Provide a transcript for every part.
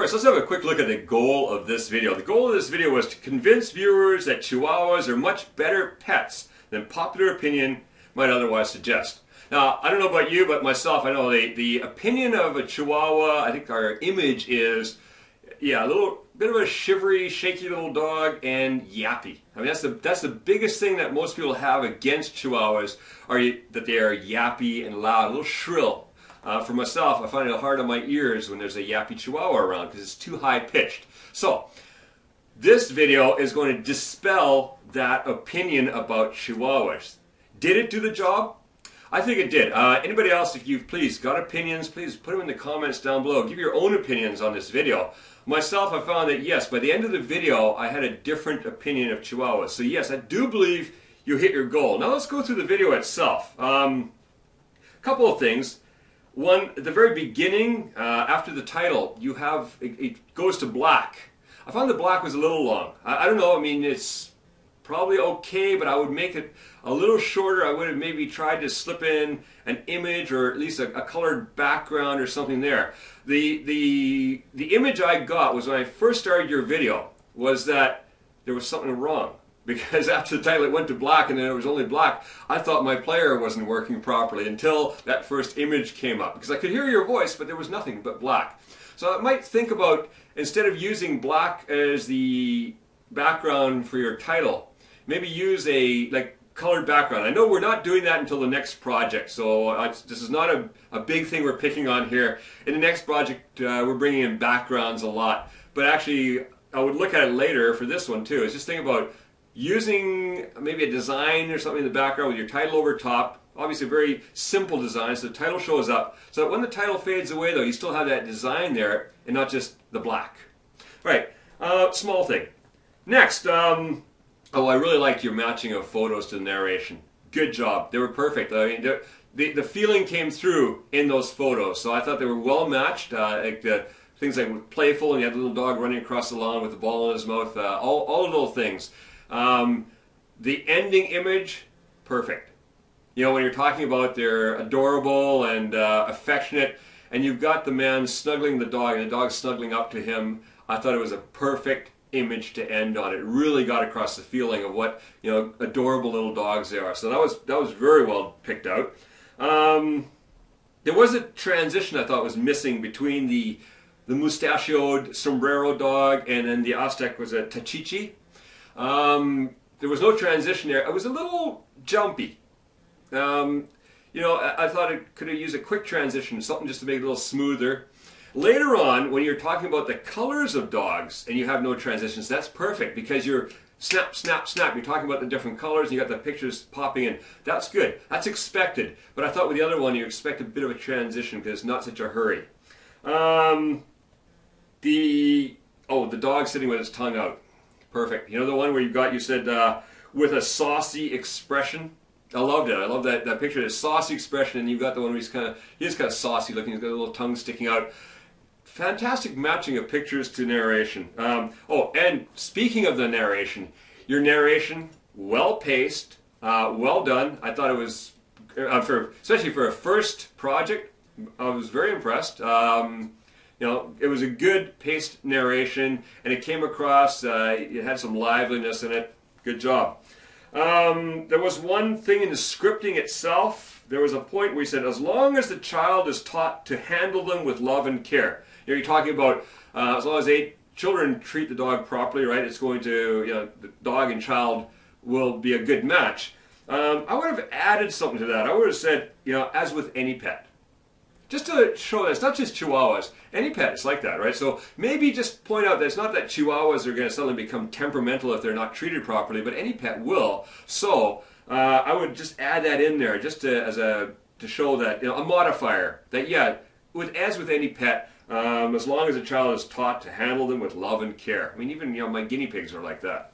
first, let's have a quick look at the goal of this video. The goal of this video was to convince viewers that Chihuahuas are much better pets than popular opinion might otherwise suggest. Now, I don't know about you, but myself, I know the opinion of a Chihuahua, I think our image is, yeah, a little bit of a shivery, shaky little dog and yappy. I mean, that's the biggest thing that most people have against Chihuahuas, that they are yappy and loud, a little shrill. For myself, I find it hard on my ears when there's a yappy Chihuahua around because it's too high pitched. So, this video is going to dispel that opinion about Chihuahuas. Did it do the job? I think it did. Anybody else, if you've please got opinions, please put them in the comments down below. Give your own opinions on this video. Myself, I found that yes, by the end of the video, I had a different opinion of Chihuahuas. So yes, I do believe you hit your goal. Now let's go through the video itself. Couple of things. One, at the very beginning, after the title, you have, it goes to black. I found the black was a little long. I don't know, I mean, it's probably okay, but I would make it a little shorter. I would have maybe tried to slip in an image or at least a colored background or something there. The image I got was when I first started your video, was that there was something wrong. Because after the title it went to black and then it was only black, I thought my player wasn't working properly until that first image came up. Because I could hear your voice, but there was nothing but black. So I might think about, instead of using black as the background for your title, maybe use a colored background. I know we're not doing that until the next project, so this is not a big thing we're picking on here. In the next project, we're bringing in backgrounds a lot. But actually, I would look at it later for this one too. Is just think about using maybe a design or something in the background with your title over top. Obviously a very simple design, so the title shows up. So that when the title fades away though, you still have that design there and not just the black. Right, small thing. Next, oh, I really liked your matching of photos to the narration. Good job, they were perfect. I mean, the feeling came through in those photos, so I thought they were well matched. Like the things like playful, and you had the little dog running across the lawn with the ball in his mouth, all the little things. The ending image, perfect. You know, when you're talking about they're adorable and affectionate, and you've got the man snuggling the dog and the dog snuggling up to him, I thought it was a perfect image to end on. It really got across the feeling of what, you know, adorable little dogs they are. So that was very well picked out. There was a transition I thought was missing between the mustachioed sombrero dog and then the Aztec was a Tachichi. There was no transition there. It was a little jumpy. You know, I thought it could have used a quick transition, something just to make it a little smoother. Later on, when you're talking about the colors of dogs and you have no transitions, that's perfect because you're snap, snap, snap. You're talking about the different colors, you got the pictures popping in. That's good. That's expected. But I thought with the other one, you expect a bit of a transition because it's not such a hurry. The dog sitting with its tongue out. Perfect. You know the one where you said with a saucy expression? I loved it. I love that picture, the saucy expression, and you've got the one where he's kind of saucy looking, he's got a little tongue sticking out. Fantastic matching of pictures to narration. Oh, and speaking of the narration, your narration, well paced, well done. I thought it was, especially for a first project, I was very impressed. You know, it was a good paced narration, and it came across, it had some liveliness in it. Good job. There was one thing in the scripting itself. There was a point where he said, as long as the child is taught to handle them with love and care. You know, you're talking about as long as children treat the dog properly, right, it's going to, you know, the dog and child will be a good match. I would have added something to that. I would have said, you know, as with any pet. Just to show that it's not just Chihuahuas. Any pet is like that, right? So maybe just point out that it's not that Chihuahuas are going to suddenly become temperamental if they're not treated properly, but any pet will. So I would just add that in there just to show that, you know, a modifier. That, yeah, as with any pet, as long as a child is taught to handle them with love and care. I mean, even, you know, my guinea pigs are like that.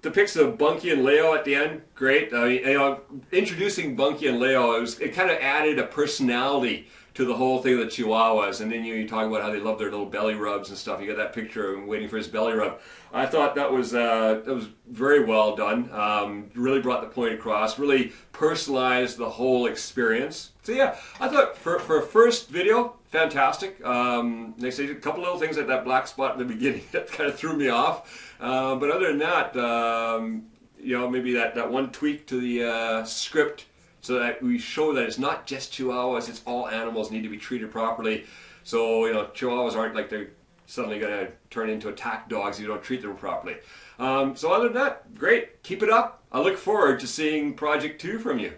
The pics of Bunky and Leo at the end, great. You know, introducing Bunky and Leo, it kind of added a personality to the whole thing of the Chihuahuas, and then you talk about how they love their little belly rubs and stuff. You got that picture of him waiting for his belly rub. I thought that was very well done. Really brought the point across. Really personalized the whole experience. So yeah, I thought for a first video, fantastic. They say a couple little things like that black spot in the beginning that kind of threw me off. But other than that, you know, maybe that one tweak to the script, so that we show that it's not just Chihuahuas, it's all animals need to be treated properly. So, you know, Chihuahuas aren't like they're suddenly going to turn into attack dogs if you don't treat them properly. So other than that, great. Keep it up. I look forward to seeing Project 2 from you.